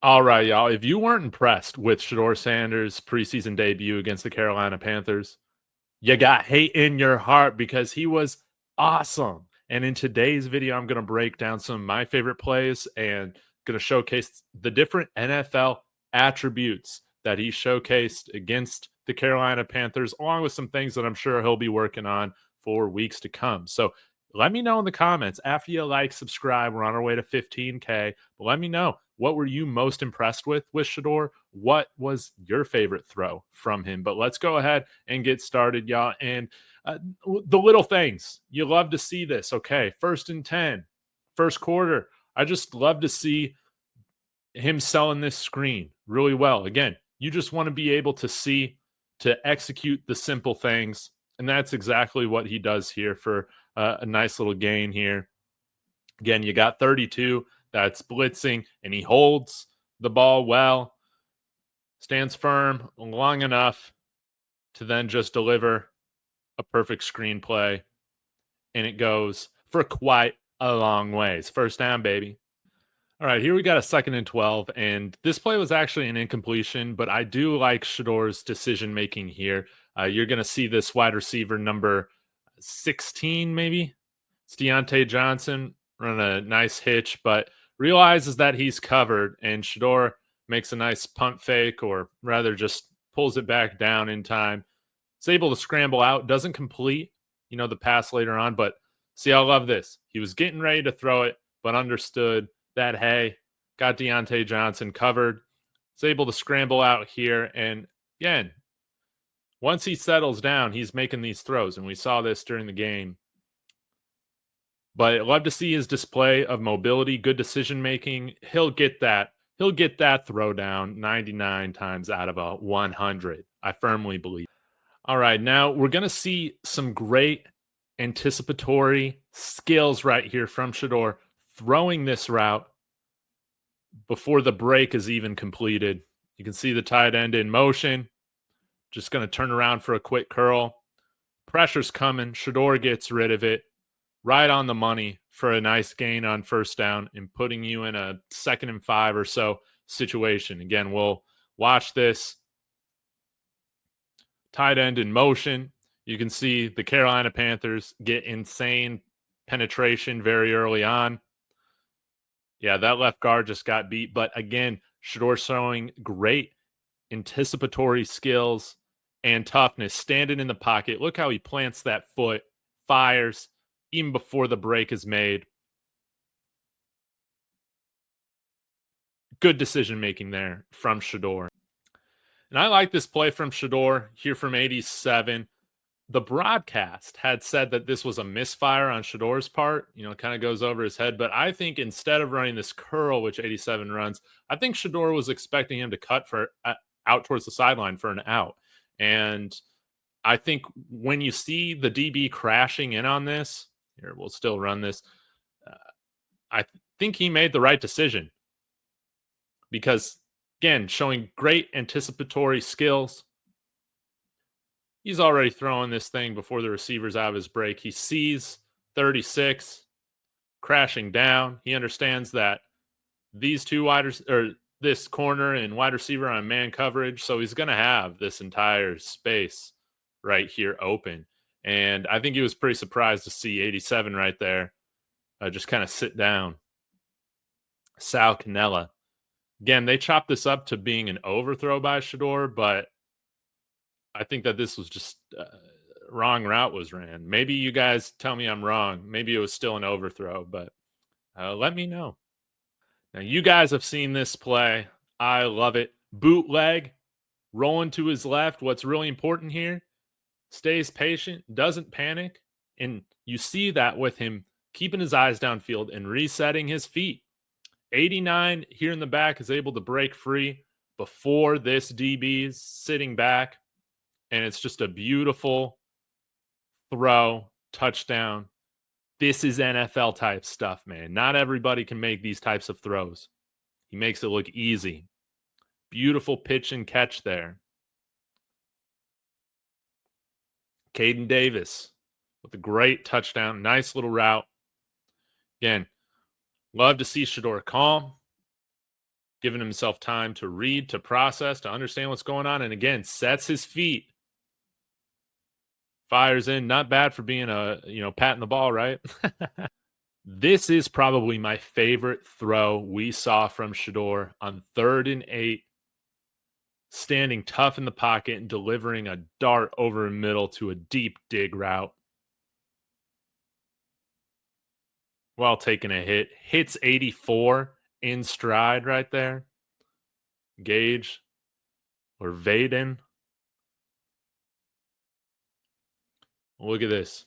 All right, y'all. If you weren't impressed with Shedeur Sanders' preseason debut against the Carolina Panthers, you got hate in your heart because he was awesome. And in today's video, I'm going to break down some of my favorite plays and going to showcase the different NFL attributes that he showcased against the Carolina Panthers, along with some things that I'm sure he'll be working on for weeks to come. So let me know in the comments after you like, subscribe. We're on our way to 15K. But let me know, what were you most impressed with Shedeur? What was your favorite throw from him? But let's go ahead and get started, y'all. And the little things, you love to see this. Okay, 1st and 10, first quarter. I just love to see him selling this screen really well. Again, you just want to be able to see, to execute the simple things. And that's exactly what he does here for a nice little gain here. Again, you got 32 that's blitzing, and he holds the ball well, stands firm long enough to then just deliver a perfect screenplay, and it goes for quite a long ways. First down, baby. All right, here we got a 2nd and 12, and this play was actually an incompletion, but I do like Shedeur's decision making here. You're going to see this wide receiver number 16, maybe. It's Diontae Johnson run a nice hitch, but realizes that he's covered, and Shedeur makes a nice punt fake, or rather just pulls it back down in time. It's able to scramble out, doesn't complete, the pass later on, but see, I love this. He was getting ready to throw it, but understood that, hey, got Diontae Johnson covered. He's able to scramble out here, and again, once he settles down, he's making these throws, and we saw this during the game. But I'd love to see his display of mobility, good decision making. He'll get that. He'll get that throw down 99 times out of 100. I firmly believe. All right, now we're going to see some great anticipatory skills right here from Shedeur, throwing this route before the break is even completed. You can see the tight end in motion, just going to turn around for a quick curl. Pressure's coming. Shedeur gets rid of it. Right on the money for a nice gain on first down and putting you in a 2nd and 5 or so situation. Again, we'll watch this. Tight end in motion. You can see the Carolina Panthers get insane penetration very early on. Yeah, that left guard just got beat. But again, Shedeur showing great anticipatory skills and toughness, standing in the pocket. Look how he plants that foot, fires, even before the break is made. Good decision making there from Shedeur. And I like this play from Shedeur here from 87. The broadcast had said that this was a misfire on Shedeur's part. Kind of goes over his head. But I think instead of running this curl, which 87 runs, I think Shedeur was expecting him to cut for out towards the sideline for an out. And I think when you see the DB crashing in on this, here, we'll still run this. I think he made the right decision because, again, showing great anticipatory skills. He's already throwing this thing before the receiver's out of his break. He sees 36 crashing down. He understands that these two this corner and wide receiver on man coverage, so he's going to have this entire space right here open. And I think he was pretty surprised to see 87 right there just kind of sit down. Sal Cannella. Again, they chopped this up to being an overthrow by Shedeur, but I think that this was just wrong route was ran. Maybe you guys tell me I'm wrong. Maybe it was still an overthrow, but let me know. Now, you guys have seen this play. I love it. Bootleg, rolling to his left. What's really important here, stays patient, doesn't panic, and you see that with him keeping his eyes downfield and resetting his feet. 89 here in the back is able to break free before this DB's sitting back, and it's just a beautiful throw, touchdown. This is NFL type stuff, man. Not everybody can make these types of throws. He makes it look easy. Beautiful pitch and catch there. Caden Davis with a great touchdown. Nice little route. Again, love to see Shedeur calm. giving himself time to read, to process, to understand what's going on. And again, sets his feet, fires in. Not bad for being patting the ball, right? This is probably my favorite throw we saw from Shedeur on 3rd and 8, standing tough in the pocket and delivering a dart over the middle to a deep dig route. While taking a hit, hits 84 in stride right there. Gage or Vaden. Look at this.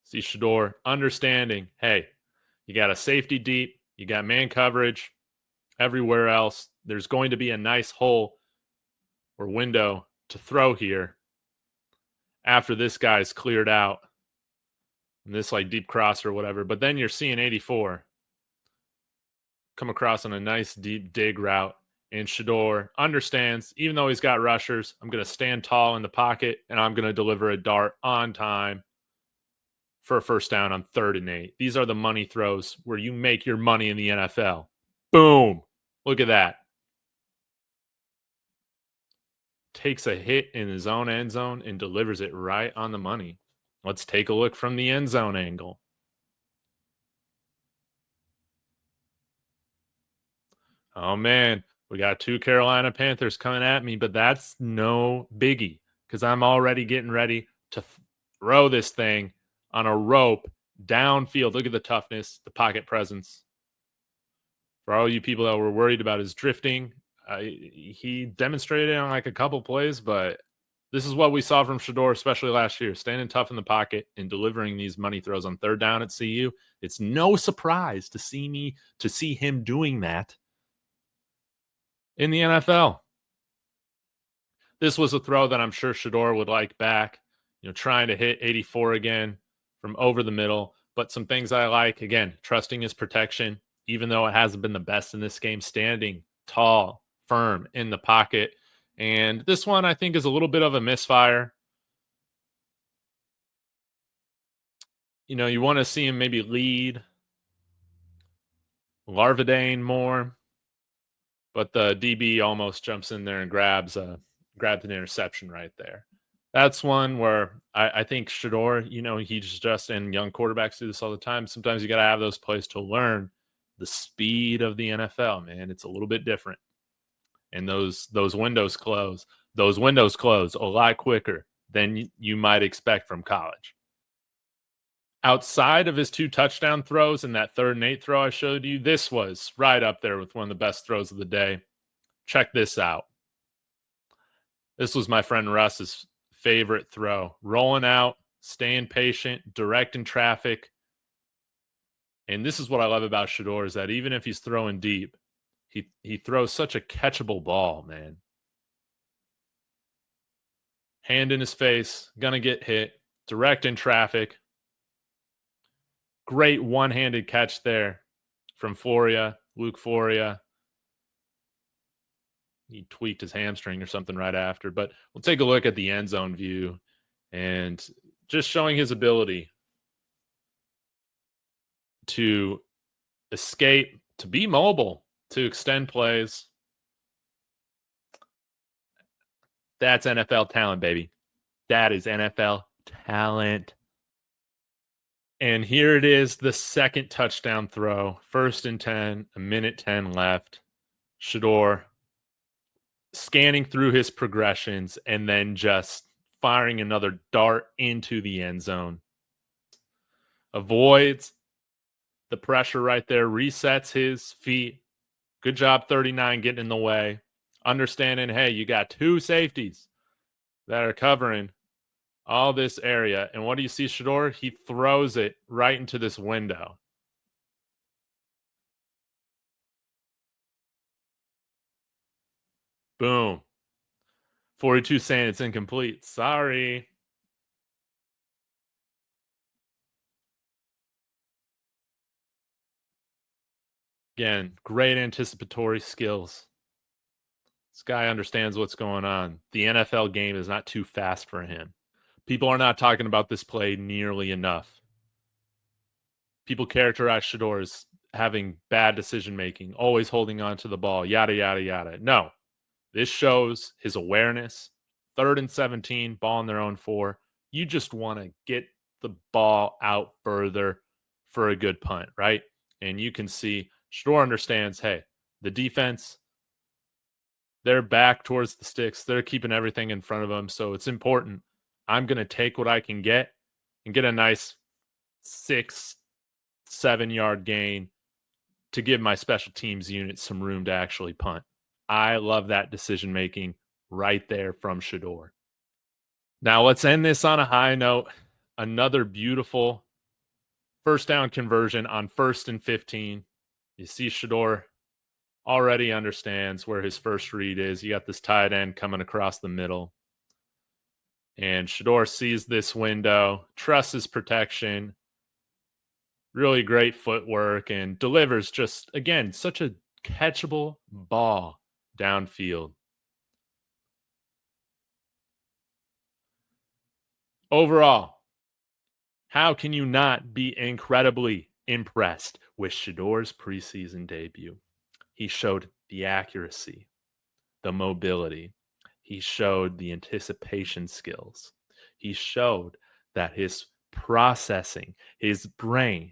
See Shedeur understanding, hey, you got a safety deep, you got man coverage everywhere else. There's going to be a nice hole or window to throw here after this guy's cleared out. And this like deep cross or whatever. But then you're seeing 84 come across on a nice deep dig route. And Shedeur understands, even though he's got rushers, I'm going to stand tall in the pocket and I'm going to deliver a dart on time for a first down on 3rd and 8. These are the money throws where you make your money in the NFL. Boom. Look at that. Takes a hit in his own end zone and delivers it right on the money. Let's take a look from the end zone angle. Oh, man. We got 2 Carolina Panthers coming at me, but that's no biggie because I'm already getting ready to throw this thing on a rope downfield. Look at the toughness, the pocket presence. For all you people that were worried about his drifting, he demonstrated it on like a couple plays, but this is what we saw from Shedeur, especially last year, standing tough in the pocket and delivering these money throws on 3rd down at CU. It's no surprise to see him doing that in the NFL. This was a throw that I'm sure Shedeur would like back, trying to hit 84 again from over the middle. But some things I like, again, trusting his protection, even though it hasn't been the best in this game, standing tall, firm in the pocket. And this one, I think, is a little bit of a misfire. You want to see him maybe lead Larvadane more, but the DB almost jumps in there and grabs an interception right there. That's one where I think Shedeur, he's just, and young quarterbacks do this all the time. Sometimes you got to have those plays to learn the speed of the NFL, man. It's a little bit different. And those windows close. Those windows close a lot quicker than you might expect from college. Outside of his 2 touchdown throws and that 3rd and 8 throw I showed you, this was right up there with one of the best throws of the day. Check this out. This was my friend Russ's favorite throw. Rolling out, staying patient, directing traffic. And this is what I love about Shedeur, is that even if he's throwing deep, he throws such a catchable ball, man. Hand in his face, gonna get hit, directing traffic. Great one-handed catch there from Luke Floria. He tweaked his hamstring or something right after. But we'll take a look at the end zone view and just showing his ability to escape, to be mobile, to extend plays. That's NFL talent, baby. That is NFL talent. And here it is, the second touchdown throw. 1st and 10, a minute 10 left. Shedeur scanning through his progressions and then just firing another dart into the end zone. Avoids the pressure right there, resets his feet. Good job, 39, getting in the way. Understanding, hey, you got 2 safeties that are covering all this area. And what do you see, Shedeur? He throws it right into this window. Boom. 42 saying it's incomplete. Sorry. Again, great anticipatory skills. This guy understands what's going on. The NFL game is not too fast for him. People are not talking about this play nearly enough. People characterize Shedeur having bad decision making, always holding on to the ball, yada, yada, yada. No, this shows his awareness. 3rd and 17, ball in their own 4. You just want to get the ball out further for a good punt, right? And you can see Shedeur understands, hey, the defense, they're back towards the sticks. They're keeping everything in front of them. So it's important. I'm going to take what I can get and get a nice 6, 7-yard gain to give my special teams unit some room to actually punt. I love that decision making right there from Shedeur. Now let's end this on a high note. Another beautiful first down conversion on 1st and 15. You see Shedeur already understands where his first read is. You got this tight end coming across the middle. And Shedeur sees this window, trusts his protection, really great footwork, and delivers just, again, such a catchable ball downfield. Overall, how can you not be incredibly impressed with Shedeur's preseason debut? He showed the accuracy, the mobility. He showed the anticipation skills. He showed that his processing, his brain,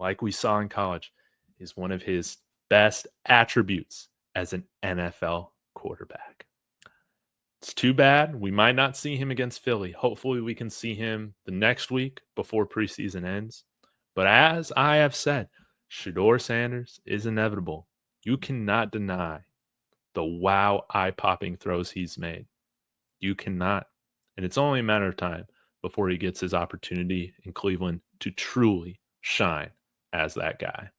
like we saw in college, is one of his best attributes as an NFL quarterback. It's too bad we might not see him against Philly. Hopefully we can see him the next week before preseason ends. But as I have said, Shedeur Sanders is inevitable. You cannot deny the wow, eye-popping throws he's made. You cannot. And it's only a matter of time before he gets his opportunity in Cleveland to truly shine as that guy.